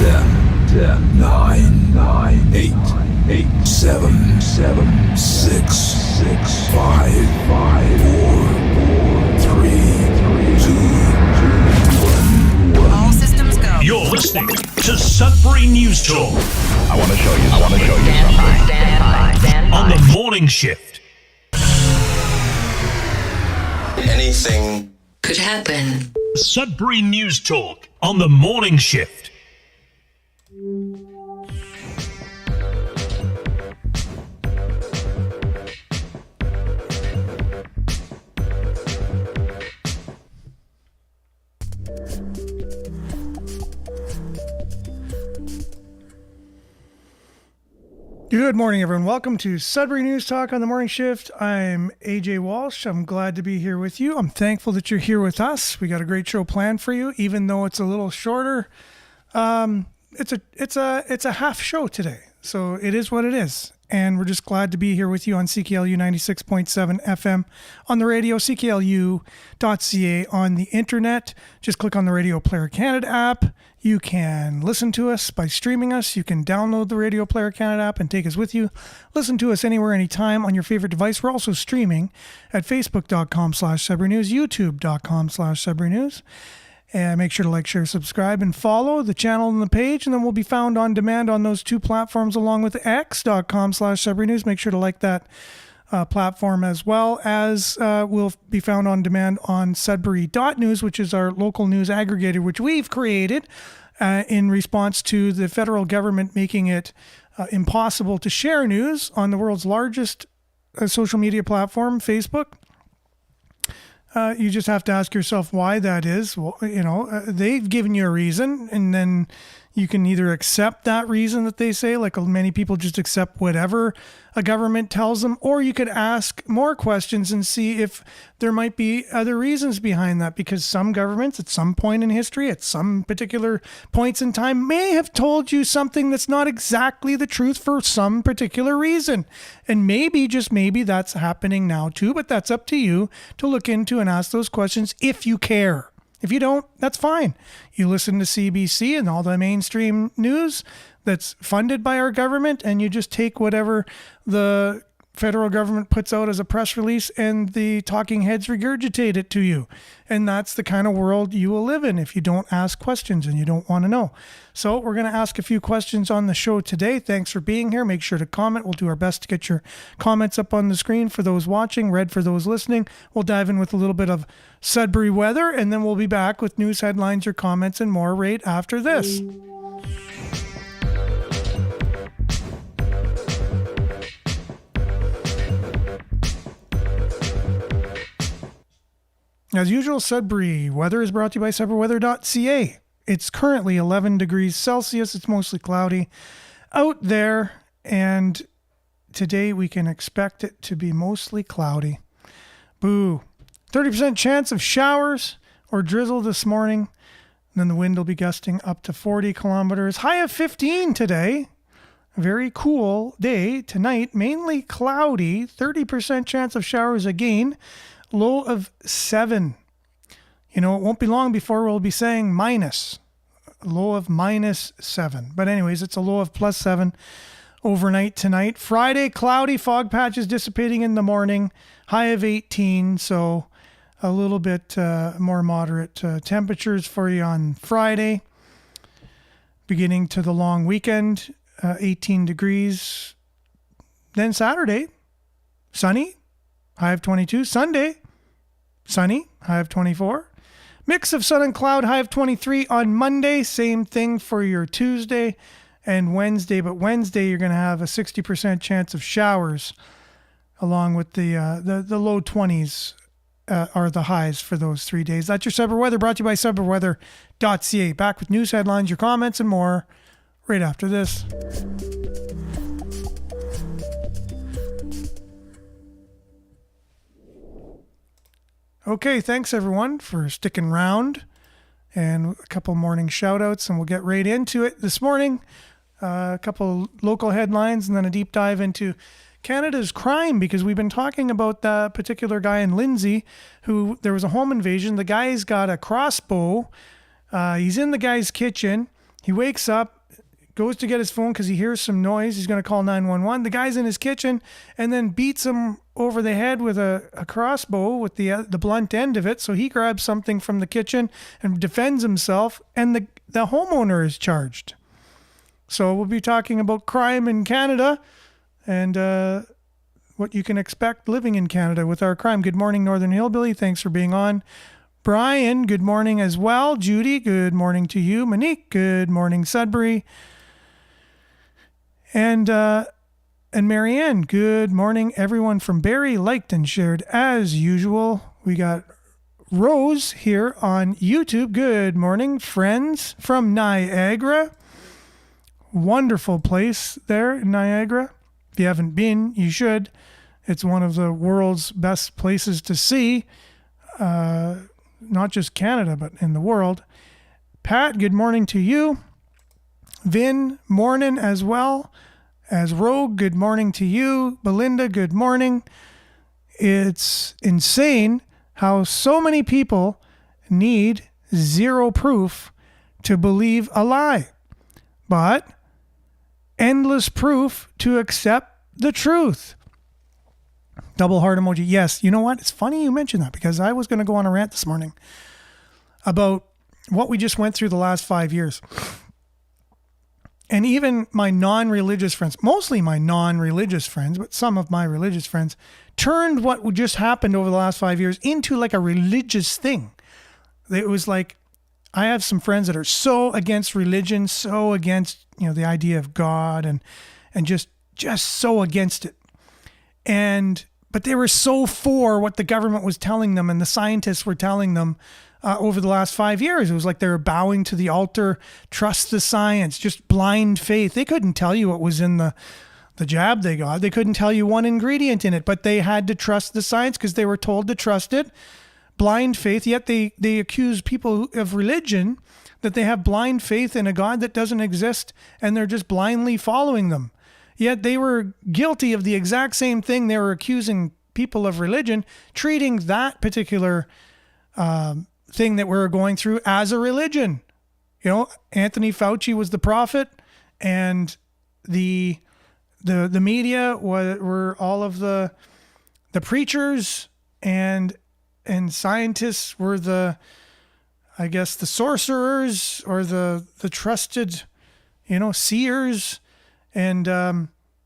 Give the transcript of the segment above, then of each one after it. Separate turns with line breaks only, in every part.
10, 9, 8, 7, 6, 5, 4, 3, 2, 1.
All systems go.
You're listening to Sudbury News Talk.
I want to show you something.
Stand by.
On the morning shift.
Anything
Could happen.
Sudbury News Talk on the morning shift.
Good morning, everyone. Welcome to Sudbury News Talk on the morning shift. I'm AJ Walsh. I'm glad to be here with you. I'm thankful that you're here with us. We got a great show planned for you, even though it's a little shorter. It's a half show today, so it is what it is. And we're just glad to be here with you on CKLU 96.7 FM on the radio, cklu.ca on the internet. Just click on the Radio Player Canada app. You can listen to us by streaming us. You can download the Radio Player Canada app and take us with you. Listen to us anywhere, anytime on your favorite device. We're also streaming at facebook.com/Sudbury News, youtube.com/Sudbury News. And make sure to like, share, subscribe, and follow the channel and the page. And then we'll be found on demand on those two platforms along with x.com/Sudbury News. Make sure to like that platform, as well as we'll be found on demand on Sudbury.news, which is our local news aggregator, which we've created in response to the federal government making it impossible to share news on the world's largest social media platform, Facebook. You just have to ask yourself why that is. Well, they've given you a reason, and then you can either accept that reason that they say, like many people just accept whatever a government tells them, or you could ask more questions and see if there might be other reasons behind that, because some governments at some point in history, at some particular points in time, may have told you something that's not exactly the truth for some particular reason. And maybe, just maybe, that's happening now too, but that's up to you to look into and ask those questions if you care. If you don't, that's fine. You listen to CBC and all the mainstream news that's funded by our government, and you just take whatever the federal government puts out as a press release and the talking heads regurgitate it to you. And that's the kind of world you will live in if you don't ask questions and you don't want to know. So we're going to ask a few questions on the show today. Thanks for being here. Make sure to comment. We'll do our best to get your comments up on the screen for those watching, read for those listening. We'll dive in with a little bit of Sudbury weather, and then we'll be back with news headlines, your comments, and more right after this. As usual, Sudbury weather is brought to you by sudburyweather.ca. It's currently 11 degrees Celsius. It's mostly cloudy out there, and today we can expect it to be mostly cloudy. Boo. 30% chance of showers or drizzle this morning. And then the wind will be gusting up to 40 kilometers. High of 15 today. A very cool day. Tonight, mainly cloudy. 30% chance of showers again. Low of 7. It won't be long before we'll be saying minus. A low of -7. But anyways, it's a low of +7 overnight tonight. Friday, cloudy, fog patches dissipating in the morning. High of 18, so a little bit more moderate temperatures for you on Friday. Beginning to the long weekend, 18 degrees. Then Saturday, sunny. High of 22. Sunday, sunny, high of 24. Mix of sun and cloud, high of 23 on Monday. Same thing for your Tuesday and Wednesday. But Wednesday, you're going to have a 60% chance of showers, along with the low 20s are the highs for those 3 days. That's your Sudbury weather, brought to you by sudburyweather.ca. Back with news headlines, your comments, and more right after this. Okay, thanks everyone for sticking around, and a couple morning shout outs, and we'll get right into it this morning. A couple local headlines and then a deep dive into Canada's crime, because we've been talking about that particular guy in Lindsay who there was a home invasion. The guy's got a crossbow. He's in the guy's kitchen. He wakes up goes to get his phone because he hears some noise. He's going to call 911. The guy's in his kitchen and then beats him over the head with a crossbow with the blunt end of it. So he grabs something from the kitchen and defends himself, and the homeowner is charged. So we'll be talking about crime in Canada and what you can expect living in Canada with our crime. Good morning, Northern Hillbilly. Thanks for being on. Brian, good morning as well. Judy, good morning to you. Monique, good morning, Sudbury. And Marianne, good morning. Everyone from Barrie liked and shared as usual. We got Rose here on YouTube. Good morning, friends from Niagara. Wonderful place there in Niagara. If you haven't been, you should. It's one of the world's best places to see. Not just Canada, but in the world. Pat, good morning to you. Vin, morning as well. As Rogue, good morning to you. Belinda, good morning. It's insane how so many people need zero proof to believe a lie, but endless proof to accept the truth. Double heart emoji. Yes, you know what? It's funny you mentioned that because I was going to go on a rant this morning about what we just went through the last 5 years. And even my non-religious friends, mostly my non-religious friends, but some of my religious friends, turned what just happened over the last 5 years into like a religious thing. It was like, I have some friends that are so against religion, so against, the idea of God and just so against it. But they were so for what the government was telling them and the scientists were telling them over the last 5 years. It was like they were bowing to the altar, trust the science, just blind faith. They couldn't tell you what was in the jab they got. They couldn't tell you one ingredient in it, but they had to trust the science because they were told to trust it. Blind faith, yet they accuse people of religion that they have blind faith in a God that doesn't exist and they're just blindly following them. Yet they were guilty of the exact same thing. They were accusing people of religion, treating that particular thing that we're going through as a religion. Anthony Fauci was the prophet, and the media were all of the preachers, and scientists were the sorcerers or the trusted, seers. And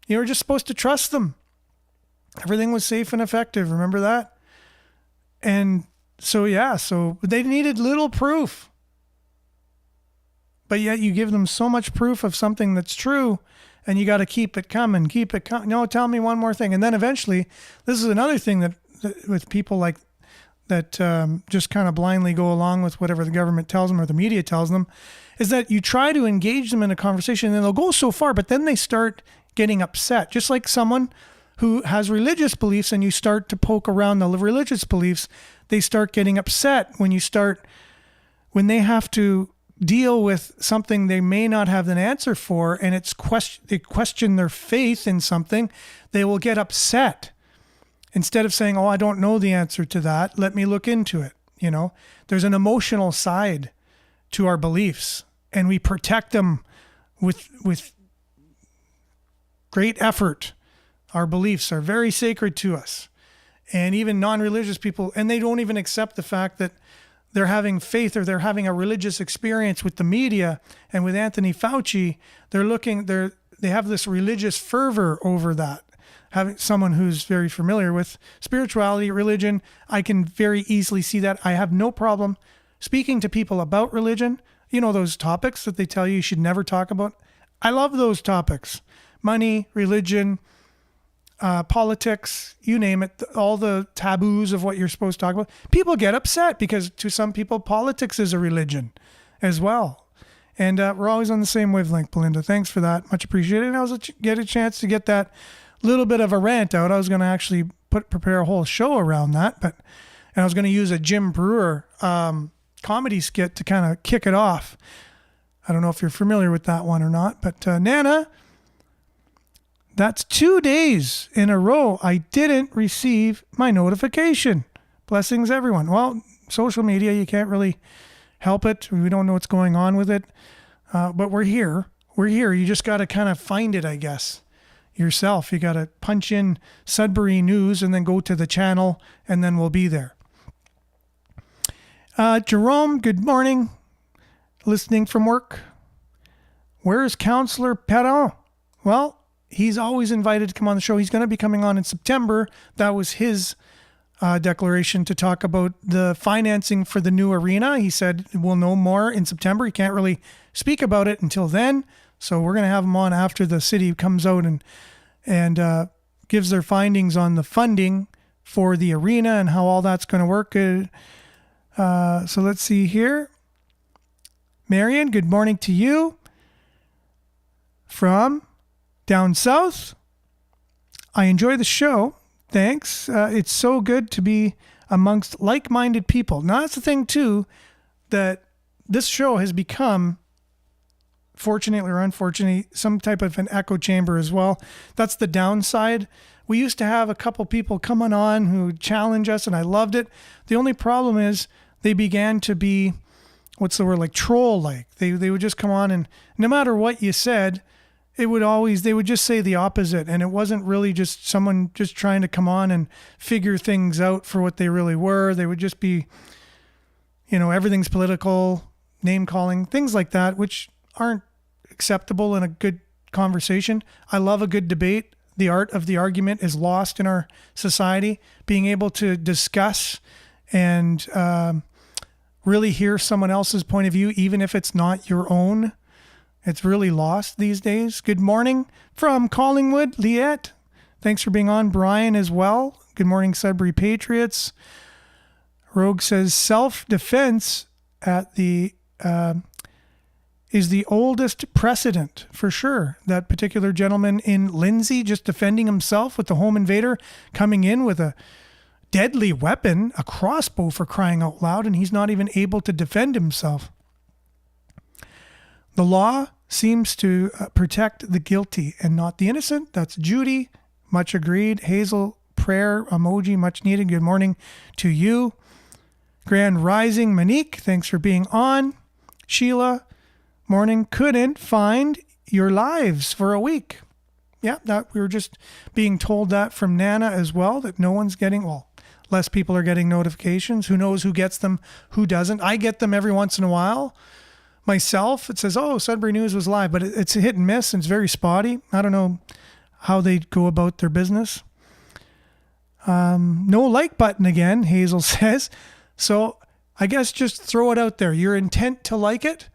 you were just supposed to trust them. Everything was safe and effective. Remember that? And so they needed little proof. But yet you give them so much proof of something that's true, and you got to keep it coming. No, tell me one more thing. And then eventually, this is another thing that with people like that just kind of blindly go along with whatever the government tells them or the media tells them, is that you try to engage them in a conversation and they'll go so far, but then they start getting upset. Just like someone who has religious beliefs and you start to poke around the religious beliefs, they start getting upset when they have to deal with something they may not have an answer for, and they question their faith in something, they will get upset. Instead of saying, I don't know the answer to that, let me look into it. There's an emotional side to our beliefs, and we protect them with great effort. Our beliefs are very sacred to us. And even non-religious people, and they don't even accept the fact that they're having faith or they're having a religious experience with the media and with Anthony Fauci. They have this religious fervor over that. Having someone who's very familiar with spirituality, religion, I can very easily see that. I have no problem speaking to people about religion. Those topics that they tell you should never talk about. I love those topics. Money, religion, politics, you name it, all the taboos of what you're supposed to talk about. People get upset because to some people, politics is a religion as well. And we're always on the same wavelength, Belinda. Thanks for that. Much appreciated. And I was get a chance to get that little bit of a rant out. I was going to actually prepare a whole show around that, and I was going to use a Jim Brewer comedy skit to kind of kick it off. I don't know if you're familiar with that one or not, but Nana, that's 2 days in a row I didn't receive my notification. Blessings, everyone. Well, social media, you can't really help it. We don't know what's going on with it, but we're here. we're here. You just got to kind of find it, I guess, yourself. You got to punch in Sudbury News and then go to the channel, and then we'll be there. Jerome, good morning. Listening from work. Where's Councillor Perron? Well, he's always invited to come on the show. He's going to be coming on in September. That was his declaration to talk about the financing for the new arena. He said we'll know more in September. He can't really speak about it until then. So we're going to have him on after the city comes out and gives their findings on the funding for the arena and how all that's going to work. So let's see here. Marion, good morning to you from down south. I enjoy the show. Thanks. It's so good to be amongst like-minded people. Now, that's the thing, too, that this show has become, fortunately or unfortunately, some type of an echo chamber as well. That's the downside. We used to have a couple people coming on who challenge us, and I loved it. The only problem is they began to be, what's the word, like troll-like. They would just come on, and no matter what you said, they would just say the opposite. And it wasn't really just someone just trying to come on and figure things out for what they really were. They would just be, everything's political, name calling, things like that, which aren't acceptable in a good conversation. I love a good debate. The art of the argument is lost in our society. Being able to discuss and really hear someone else's point of view, even if it's not your own, it's really lost these days. Good morning from Collingwood, Liette. Thanks for being on. Brian as well. Good morning, Sudbury Patriots. Rogue says self-defense is the oldest precedent for sure. That particular gentleman in Lindsay just defending himself with the home invader coming in with a deadly weapon, a crossbow for crying out loud, and he's not even able to defend himself. The law seems to protect the guilty and not the innocent. That's Judy. Much agreed. Hazel, prayer emoji, much needed. Good morning to you. Grand Rising, Monique, thanks for being on. Sheila, morning. Couldn't find your lives for a week. Yeah, we were just being told that from Nana as well, that no one's getting, less people are getting notifications. Who knows who gets them, who doesn't. I get them every once in a while. Myself, it says, Sudbury News was live, but it's a hit and miss, and it's very spotty. I don't know how they go about their business. No like button again, Hazel says. So I guess just throw it out there. Your intent to like it,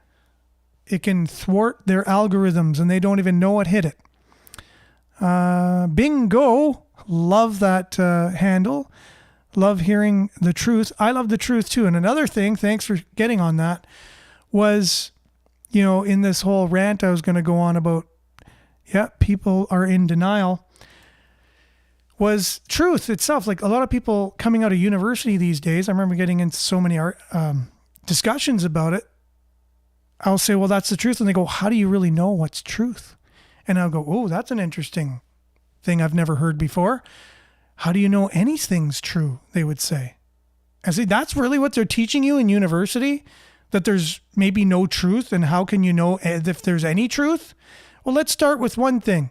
it can thwart their algorithms, and they don't even know what hit it. Bingo, love that handle. Love hearing the truth. I love the truth too. And another thing, thanks for getting on that, was, in this whole rant I was going to go on about, people are in denial, was truth itself. Like a lot of people coming out of university these days, I remember getting into so many discussions about it. I'll say, well, that's the truth. And they go, how do you really know what's truth? And I'll go, that's an interesting thing I've never heard before. How do you know anything's true? They would say. I say, that's really what they're teaching you in university? That there's maybe no truth, and how can you know if there's any truth? Well, let's start with one thing.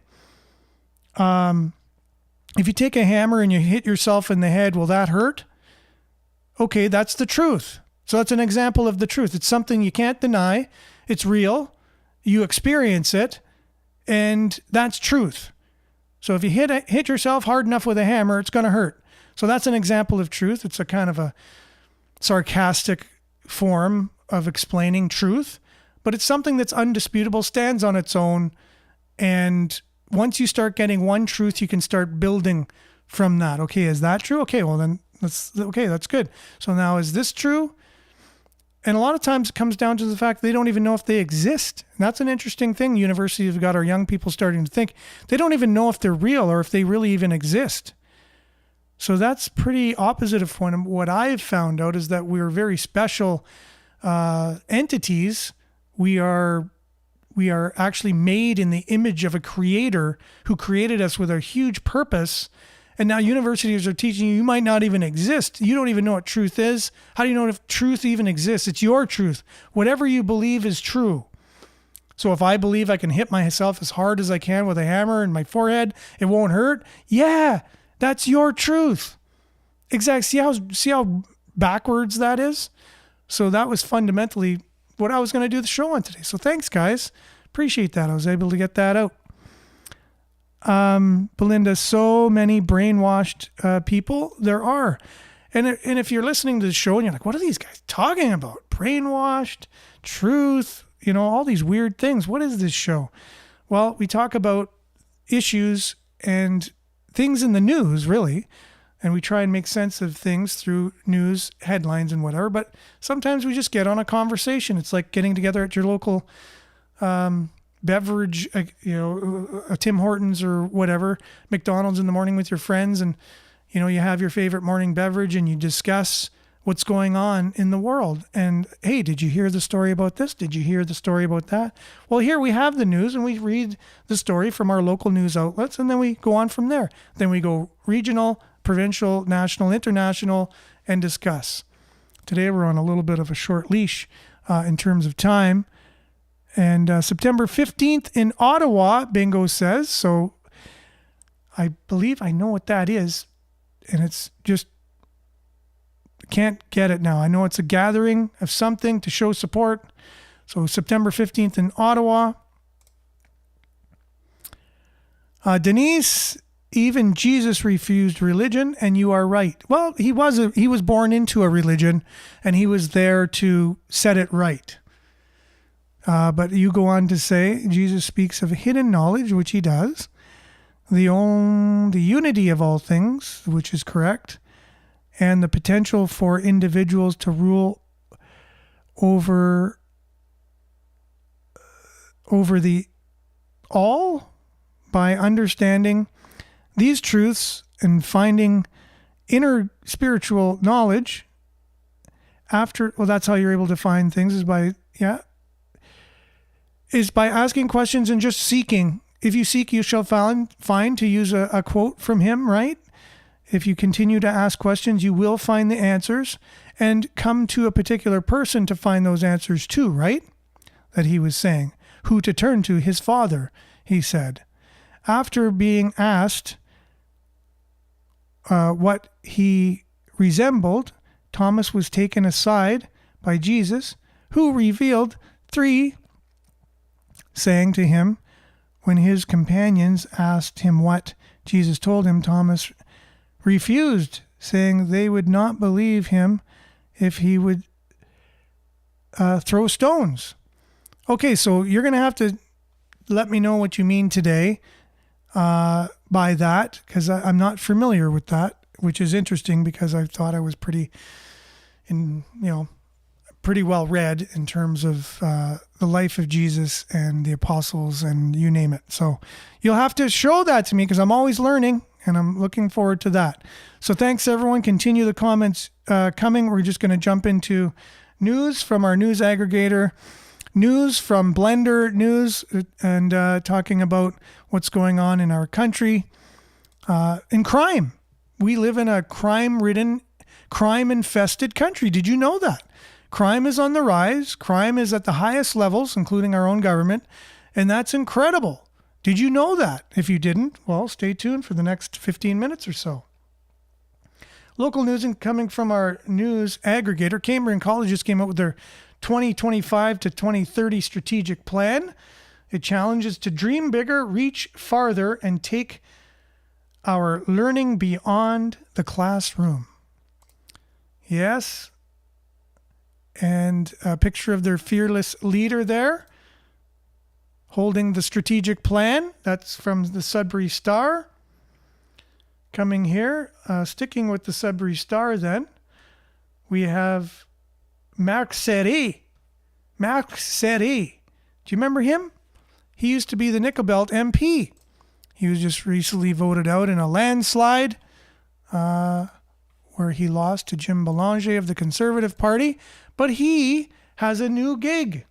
If you take a hammer and you hit yourself in the head, will that hurt? Okay, that's the truth. So that's an example of the truth. It's something you can't deny. It's real. You experience it, and that's truth. So if you hit yourself hard enough with a hammer, it's going to hurt. So that's an example of truth. It's a kind of a sarcastic form of explaining truth, but it's something that's undisputable, stands on its own. And once you start getting one truth, you can start building from that. Okay, is that true? Okay, well then that's good. So now is this true? And a lot of times it comes down to the fact they don't even know if they exist. And that's an interesting thing. Universities have got our young people starting to think they don't even know if they're real or if they really even exist. So that's pretty opposite of what I've found out, is that we're very special entities. We are actually made in the image of a creator who created us with a huge purpose. And now universities are teaching you might not even exist. You don't even know what truth is. How do you know if truth even exists? It's your truth. Whatever you believe is true. So if I believe I can hit myself as hard as I can with a hammer in my forehead, it won't hurt. Yeah, that's your truth. Exactly. See how backwards that is? So that was fundamentally what I was going to do the show on today. So thanks, guys. Appreciate that. I was able to get that out. Belinda, so many brainwashed people there are. And if you're listening to the show and you're like, what are these guys talking about? Brainwashed, truth, all these weird things. What is this show? Well, we talk about issues and things in the news, really. And we try and make sense of things through news, headlines, and whatever. But sometimes we just get on a conversation. It's like getting together at your local beverage, a Tim Hortons or whatever, McDonald's in the morning with your friends. And, you have your favorite morning beverage and you discuss what's going on in the world. And, hey, did you hear the story about this? Did you hear the story about that? Well, here we have the news and we read the story from our local news outlets and then we go on from there. Then we go regional, provincial, national, international, and discuss. Today we're on a little bit of a short leash in terms of time. And September 15th in Ottawa, Bingo says. So I believe I know what that is. And it's just, can't get it now. I know it's a gathering of something to show support. So September 15th in Ottawa. Denise, even Jesus refused religion, and you are right. Well, he was born into a religion, and he was there to set it right. But you go on to say, Jesus speaks of hidden knowledge, which he does, the unity of all things, which is correct, and the potential for individuals to rule over the all by understanding these truths and finding inner spiritual knowledge that's how you're able to find things is by asking questions and just seeking. If you seek, you shall find, to use a quote from him, right? If you continue to ask questions, you will find the answers and come to a particular person to find those answers too, right? That he was saying. Who to turn to? His Father, he said. After being asked what he resembled, Thomas was taken aside by Jesus, who revealed 3, saying to him, when his companions asked him what Jesus told him, Thomas refused, saying they would not believe him if he would throw stones. Okay, so you're going to have to let me know what you mean today by that, because I'm not familiar with that, which is interesting because I thought I was pretty well read in terms of the life of Jesus and the apostles and you name it. So you'll have to show that to me because I'm always learning and I'm looking forward to that. So thanks everyone. Continue the comments coming. We're just going to jump into news from our news aggregator, news from Blender News, and talking about what's going on in our country in crime. We live in a crime-ridden, crime-infested country. Did you know that? Crime is on the rise. Crime is at the highest levels, including our own government, and that's incredible. Did you know that? If you didn't, well, stay tuned for the next 15 minutes or so. Local news coming from our news aggregator. Cambrian Colleges came out with their 2025 to 2030 strategic plan. It challenges to dream bigger, reach farther, and take our learning beyond the classroom. Yes. And a picture of their fearless leader there holding the strategic plan. That's from the Sudbury Star. Coming here, sticking with the Sudbury Star then, we have Marc Serré. Marc Serré. Do you remember him? He used to be the Nickelbelt MP. He was just recently voted out in a landslide where he lost to Jim Belanger of the Conservative Party. But he has a new gig.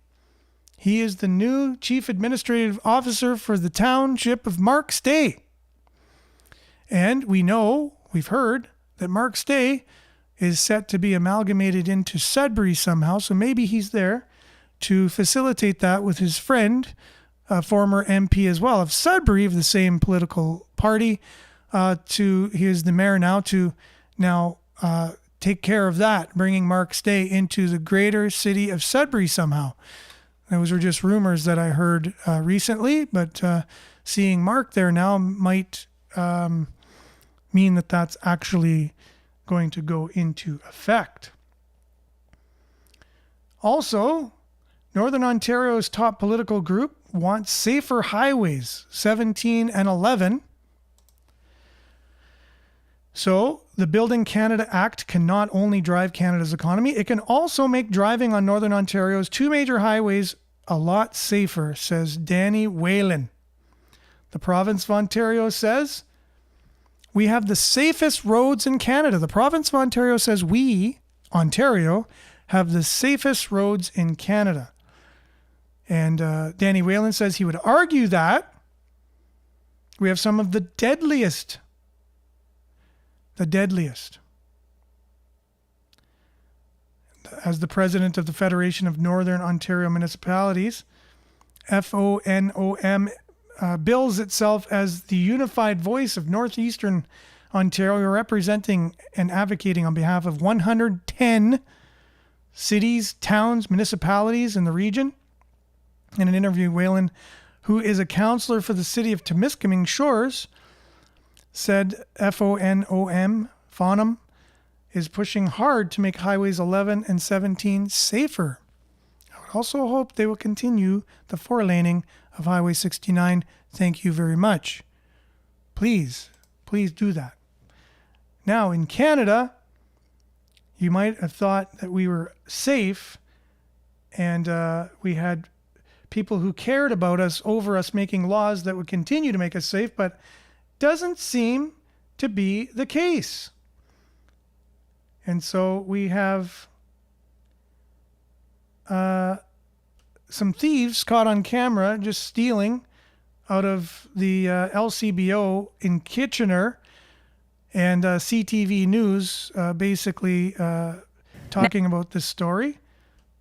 He is the new Chief Administrative Officer for the township of Mark Stay. And we've heard that Mark Stay is set to be amalgamated into Sudbury somehow, so maybe he's there to facilitate that with his friend, former MP as well of Sudbury, of the same political party. He is the mayor now, to take care of that, bringing Mark Stay into the greater city of Sudbury somehow. Those were just rumors that I heard recently, but seeing Mark there now might mean that that's actually going to go into effect. Also, Northern Ontario's top political group wants safer highways, 17 and 11. So, the Building Canada Act can not only drive Canada's economy, it can also make driving on Northern Ontario's two major highways a lot safer, says Danny Whalen. The province of Ontario says, we have the safest roads in Canada. The province of Ontario says we, Ontario, have the safest roads in Canada. And Danny Whalen says he would argue that we have some of the deadliest. As the president of the Federation of Northern Ontario Municipalities, FONOM, bills itself as the unified voice of Northeastern Ontario, representing and advocating on behalf of 110 cities, towns, municipalities in the region. In an interview, Whalen, who is a councillor for the city of Temiskaming Shores, said FONOM is pushing hard to make highways 11 and 17 safer. I would also hope they will continue the four-laning of Highway 69. Thank you very much. Please do that. Now, in Canada, you might have thought that we were safe and we had people who cared about us over us making laws that would continue to make us safe, but doesn't seem to be the case. And so we have some thieves caught on camera just stealing out of the LCBO in Kitchener, and CTV News basically talking about this story.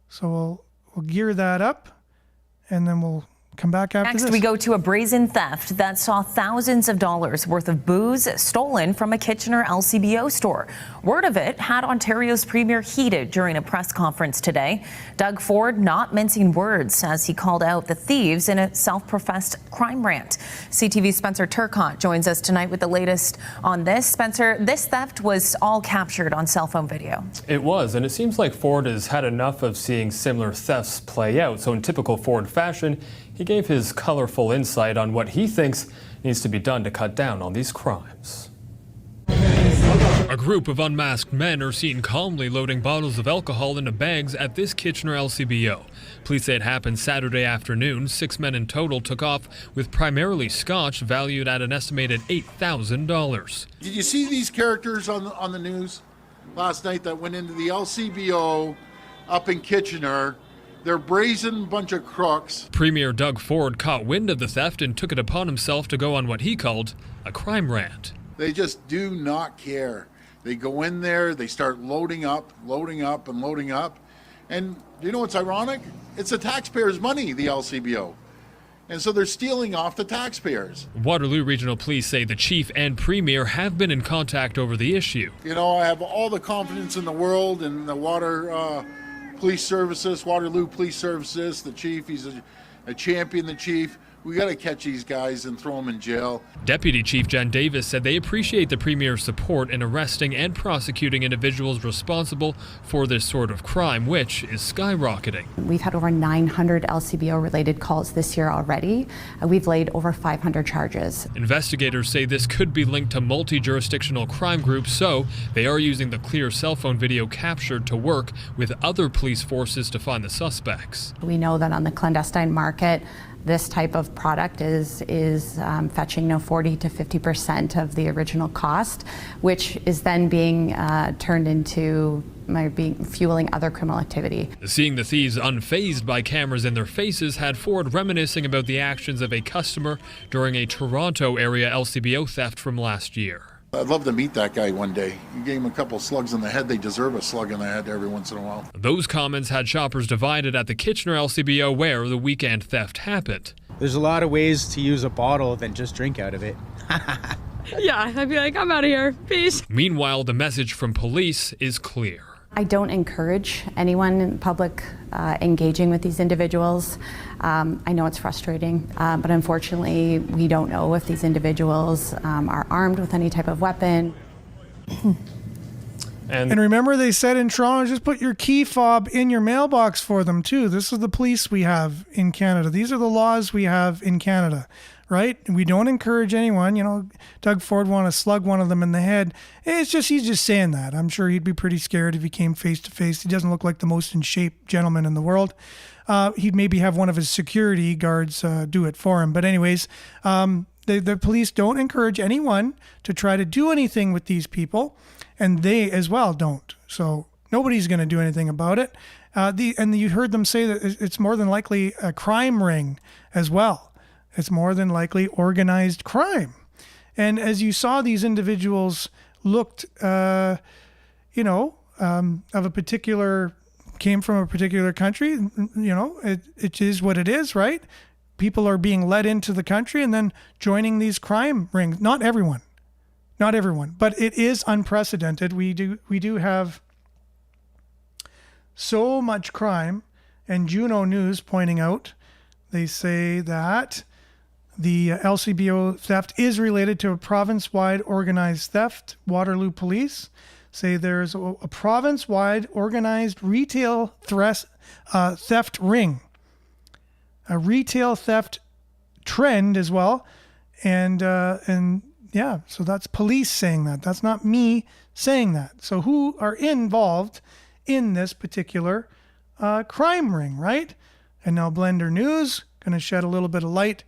So we'll gear that up, and then we'll come back after
Next,
this.
we go to a brazen theft that saw thousands of dollars worth of booze stolen from a Kitchener LCBO store. Word of it had Ontario's Premier heated during a press conference today. Doug Ford not mincing words as he called out the thieves in a self-professed crime rant. CTV's Spencer Turcotte joins us tonight with the latest on this. Spencer, this theft was all captured on cell phone video.
It was, and it seems like Ford has had enough of seeing similar thefts play out. So in typical Ford fashion, he gave his colorful insight on what he thinks needs to be done to cut down on these crimes.
A group of unmasked men are seen calmly loading bottles of alcohol into bags at this Kitchener LCBO. Police say it happened Saturday afternoon. 6 men in total took off with primarily scotch valued at an estimated $8,000.
Did you see these characters on the news last night that went into the LCBO up in Kitchener? They're brazen bunch of crooks.
Premier Doug Ford caught wind of the theft and took it upon himself to go on what he called a crime rant.
They just do not care. They go in there, they start loading up. And you know what's ironic? It's the taxpayers' money, the LCBO. And so they're stealing off the taxpayers.
Waterloo Regional Police say the chief and premier have been in contact over the issue.
You know, I have all the confidence in the world in the Waterloo Police Services, the chief, he's a champion, the chief. We got to catch these guys and throw them in jail.
Deputy Chief Jen Davis said they appreciate the Premier's support in arresting and prosecuting individuals responsible for this sort of crime, which is skyrocketing.
We've had over 900 LCBO-related calls this year already. We've laid over 500 charges.
Investigators say this could be linked to multi-jurisdictional crime groups, so they are using the clear cell phone video captured to work with other police forces to find the suspects.
We know that on the clandestine market, this type of product is fetching 40 to 50% of the original cost, which is then being turned into fueling other criminal activity.
Seeing the thieves unfazed by cameras in their faces had Ford reminiscing about the actions of a customer during a Toronto area LCBO theft from last year.
I'd love to meet that guy one day. You gave him a couple slugs in the head. They deserve a slug in the head every once in a while.
Those comments had shoppers divided at the Kitchener LCBO where the weekend theft happened.
There's a lot of ways to use a bottle than just drink out of it.
Yeah, I'd be like, I'm out of here. Peace.
Meanwhile, the message from police is clear.
I don't encourage anyone in public engaging with these individuals. I know it's frustrating, but unfortunately, we don't know if these individuals are armed with any type of weapon.
And remember, they said in Toronto, just put your key fob in your mailbox for them, too. This is the police we have in Canada. These are the laws we have in Canada, right? We don't encourage anyone. You know, Doug Ford wanted to slug one of them in the head. It's just, he's just saying that. I'm sure he'd be pretty scared if he came face to face. He doesn't look like the most in shape gentleman in the world. He'd maybe have one of his security guards do it for him. But anyways, the police don't encourage anyone to try to do anything with these people. And they as well don't. So nobody's going to do anything about it. And you heard them say that it's more than likely a crime ring as well. It's more than likely organized crime. And as you saw, these individuals looked, of a particular, came from a particular country. You know, it is what it is, right? People are being led into the country and then joining these crime rings. Not everyone, but it is unprecedented. We do have so much crime, and Juno News pointing out, they say that the LCBO theft is related to a province-wide organized theft. Waterloo Police say there's a province-wide organized retail theft ring, a retail theft trend as well, and yeah, so that's police saying that. That's not me saying that. So who are involved in this particular crime ring, right? And now Blender News going to shed a little bit of light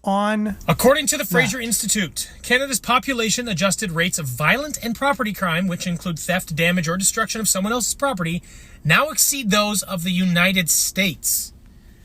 on.
According to the Fraser Institute, Canada's population-adjusted rates of violent and property crime, which include theft, damage, or destruction of someone else's property, now exceed those of the United States,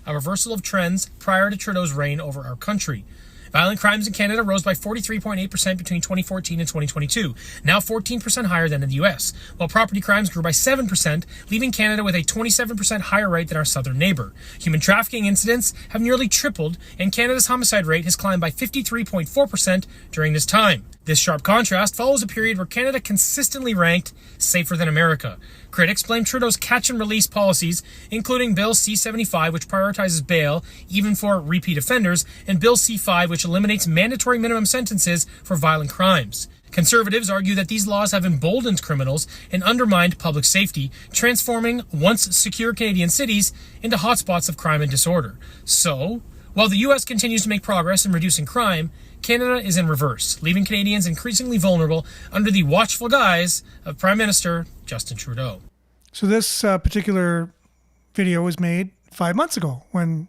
a reversal of trends prior to Trudeau's reign over our country. Violent crimes in Canada rose by 43.8% between 2014 and 2022, now 14% higher than in the US, while property crimes grew by 7%, leaving Canada with a 27% higher rate than our southern neighbor. Human trafficking incidents have nearly tripled, and Canada's homicide rate has climbed by 53.4% during this time. This sharp contrast follows a period where Canada consistently ranked safer than America. Critics blame Trudeau's catch-and-release policies, including Bill C-75, which prioritizes bail even for repeat offenders, and Bill C-5, which eliminates mandatory minimum sentences for violent crimes. Conservatives argue that these laws have emboldened criminals and undermined public safety, transforming once secure Canadian cities into hotspots of crime and disorder. So, while the U.S. continues to make progress in reducing crime, Canada is in reverse, leaving Canadians increasingly vulnerable under the watchful guise of Prime Minister Justin Trudeau.
So this particular video was made 5 months ago when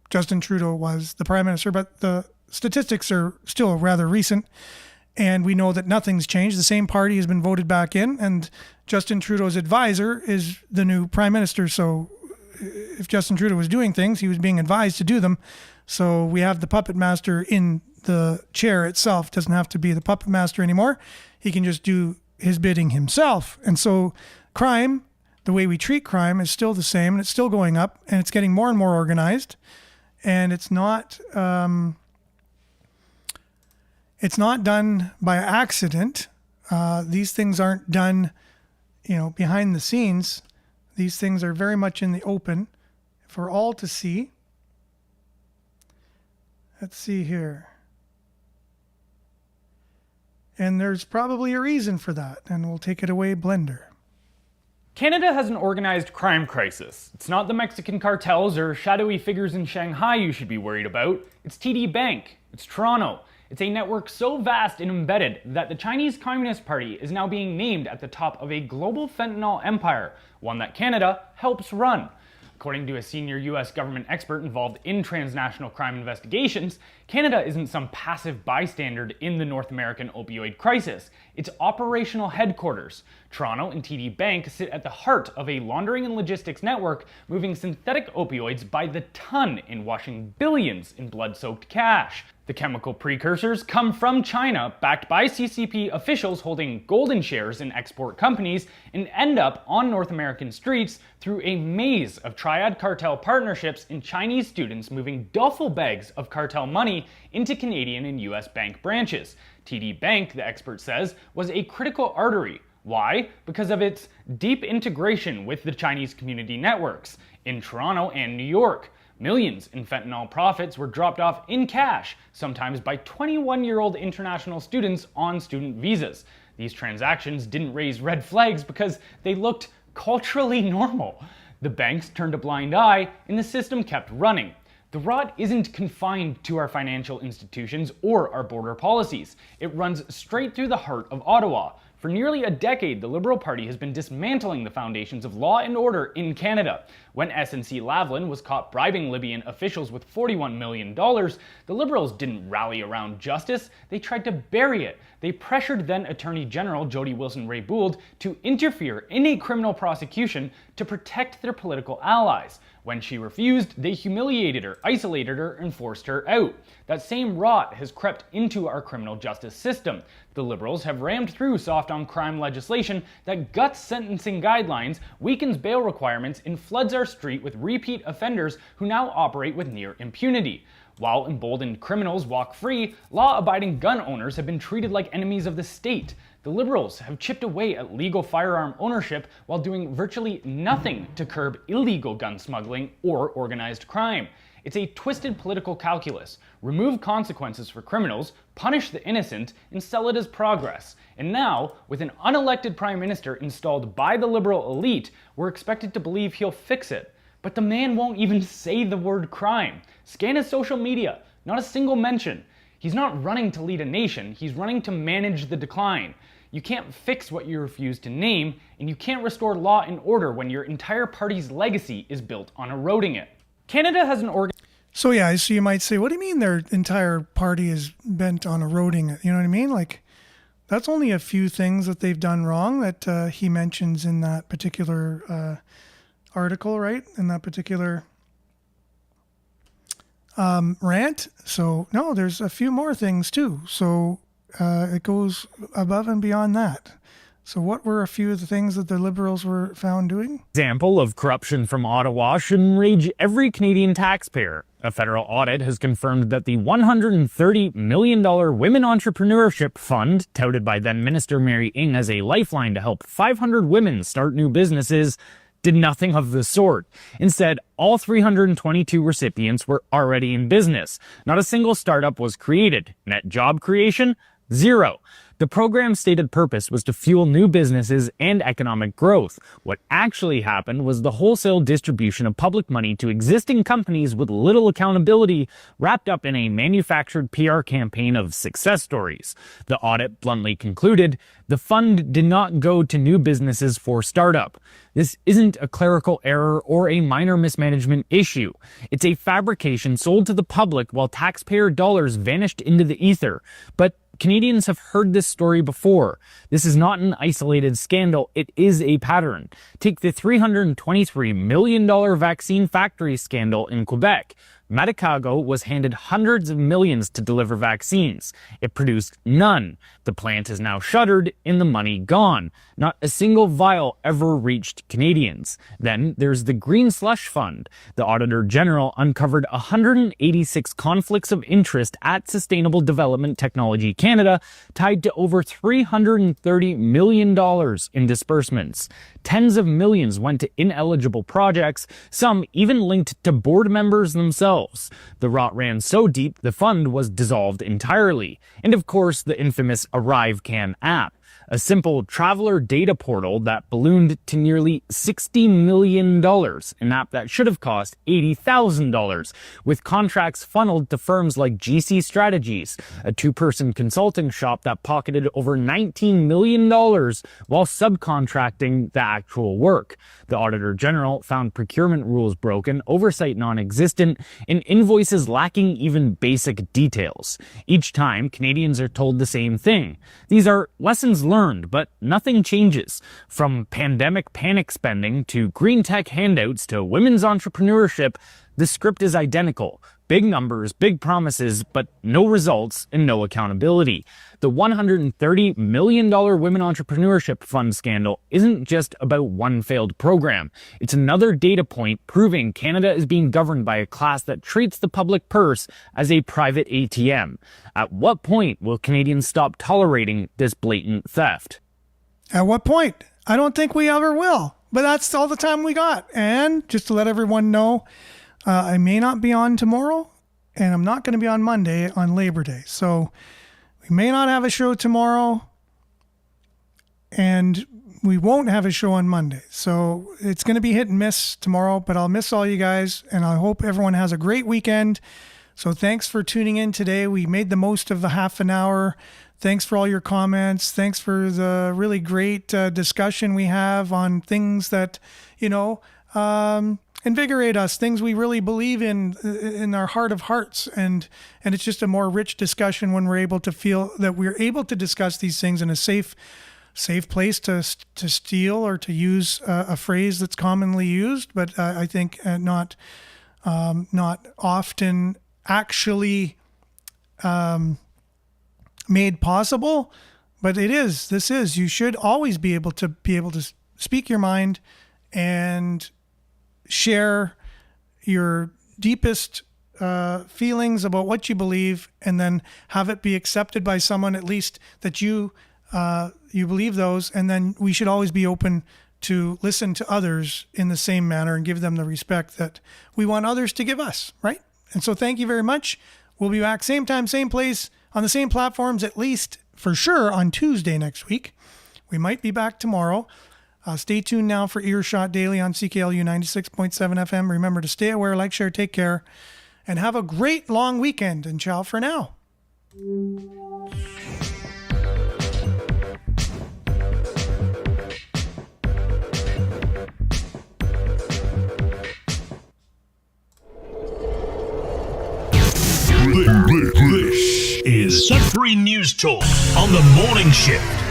Justin Trudeau was the Prime Minister, but the statistics are still rather recent, and we know that nothing's changed. The same party has been voted back in, and Justin Trudeau's advisor is the new Prime Minister. So if Justin Trudeau was doing things, he was being advised to do them. So we have the puppet master in the chair itself. Doesn't have to be the puppet master anymore. He can just do his bidding himself. And so crime, the way we treat crime, is still the same, and it's still going up, and it's getting more and more organized. And it's not done by accident. These things aren't done, behind the scenes. These things are very much in the open for all to see. Let's see here. And there's probably a reason for that, and we'll take it away, Blender.
Canada has an organized crime crisis. It's not the Mexican cartels or shadowy figures in Shanghai you should be worried about. It's TD Bank. It's Toronto. It's a network so vast and embedded that the Chinese Communist Party is now being named at the top of a global fentanyl empire, one that Canada helps run. According to a senior US government expert involved in transnational crime investigations, Canada isn't some passive bystander in the North American opioid crisis. its operational headquarters. Toronto and TD Bank sit at the heart of a laundering and logistics network moving synthetic opioids by the ton and washing billions in blood-soaked cash. The chemical precursors come from China, backed by CCP officials holding golden shares in export companies, and end up on North American streets through a maze of triad cartel partnerships and Chinese students moving duffel bags of cartel money into Canadian and US bank branches. TD Bank, the expert says, was a critical artery. Why? Because of its deep integration with the Chinese community networks. In Toronto and New York, millions in fentanyl profits were dropped off in cash, sometimes by 21-year-old international students on student visas. These transactions didn't raise red flags because they looked culturally normal. The banks turned a blind eye, and the system kept running. The rot isn't confined to our financial institutions or our border policies. It runs straight through the heart of Ottawa. For nearly a decade, the Liberal Party has been dismantling the foundations of law and order in Canada. When SNC Lavalin was caught bribing Libyan officials with $41 million, the Liberals didn't rally around justice, they tried to bury it. They pressured then Attorney General Jody Wilson-Raybould to interfere in a criminal prosecution to protect their political allies. When she refused, they humiliated her, isolated her, and forced her out. That same rot has crept into our criminal justice system. The Liberals have rammed through soft-on-crime legislation that guts sentencing guidelines, weakens bail requirements, and floods our street with repeat offenders who now operate with near impunity. While emboldened criminals walk free, law-abiding gun owners have been treated like enemies of the state. The Liberals have chipped away at legal firearm ownership while doing virtually nothing to curb illegal gun smuggling or organized crime. It's a twisted political calculus. Remove consequences for criminals, punish the innocent, and sell it as progress. And now, with an unelected prime minister installed by the Liberal elite, we're expected to believe he'll fix it. But the man won't even say the word crime. Scan his social media, not a single mention. He's not running to lead a nation, he's running to manage the decline. You can't fix what you refuse to name, and you can't restore law and order when your entire party's legacy is built on eroding it. Canada has an
So you might say, what do you mean their entire party is bent on eroding it? You know what I mean? Like, that's only a few things that they've done wrong that he mentions in that particular article, right? In that particular rant. So, no, there's a few more things too. So it goes above and beyond that. So what were a few of the things that the Liberals were found doing?
Example of corruption from Ottawa should enrage every Canadian taxpayer. A federal audit has confirmed that the $130 million Women Entrepreneurship Fund, touted by then Minister Mary Ng as a lifeline to help 500 women start new businesses, did nothing of the sort. Instead, all 322 recipients were already in business. Not a single startup was created. Net job creation? Zero. The program's stated purpose was to fuel new businesses and economic growth. What actually happened was the wholesale distribution of public money to existing companies with little accountability, wrapped up in a manufactured PR campaign of success stories. The audit bluntly concluded, the fund did not go to new businesses for startup. This isn't a clerical error or a minor mismanagement issue. It's a fabrication sold to the public while taxpayer dollars vanished into the ether. But Canadians have heard this story before. This is not an isolated scandal, it is a pattern. Take the $323 million vaccine factory scandal in Quebec. Medicago was handed hundreds of millions to deliver vaccines. It produced none. The plant is now shuttered and the money gone. Not a single vial ever reached Canadians. Then there's the Green Slush Fund. The Auditor General uncovered 186 conflicts of interest at Sustainable Development Technology Canada, tied to over $330 million in disbursements. Tens of millions went to ineligible projects, some even linked to board members themselves. The rot ran so deep, the fund was dissolved entirely. And of course, the infamous ArriveCan app. a simple traveler data portal that ballooned to nearly $60 million, an app that should have cost $80,000, with contracts funneled to firms like GC Strategies, a two-person consulting shop that pocketed over $19 million while subcontracting the actual work. The Auditor General found procurement rules broken, oversight non-existent, and invoices lacking even basic details. Each time, Canadians are told the same thing. These are lessons learned, but nothing changes. From pandemic panic spending to green tech handouts to women's entrepreneurship, the script is identical. Big numbers, big promises, but no results and no accountability. The $130 million Women Entrepreneurship Fund scandal isn't just about one failed program. It's another data point proving Canada is being governed by a class that treats the public purse as a private ATM. At what point will Canadians stop tolerating this blatant theft?
At what point? I don't think we ever will, but that's all the time we got. And just to let everyone know, I may not be on tomorrow, and I'm not going to be on Monday on Labor Day. So we may not have a show tomorrow, and we won't have a show on Monday. So it's going to be hit and miss tomorrow, but I'll miss all you guys, and I hope everyone has a great weekend. So thanks for tuning in today. We made the most of the half an hour. Thanks for all your comments. Thanks for the really great discussion we have on things that, invigorate us, things we really believe in our heart of hearts. And it's just a more rich discussion when we're able to feel that we're able to discuss these things in a safe place to steal or to use a phrase that's commonly used, but I think not often actually made possible. But you should always be able to speak your mind and share your deepest feelings about what you believe, and then have it be accepted by someone, at least that you believe those. And then we should always be open to listen to others in the same manner and give them the respect that we want others to give us, right? And so thank you very much. We'll be back same time, same place, on the same platforms, at least for sure on Tuesday next week. We might be back tomorrow. Stay tuned now for Earshot Daily on CKLU 96.7 FM. Remember to stay aware, like, share, take care, and have a great long weekend. And ciao for now.
This is Sudbury News Talk on the morning shift.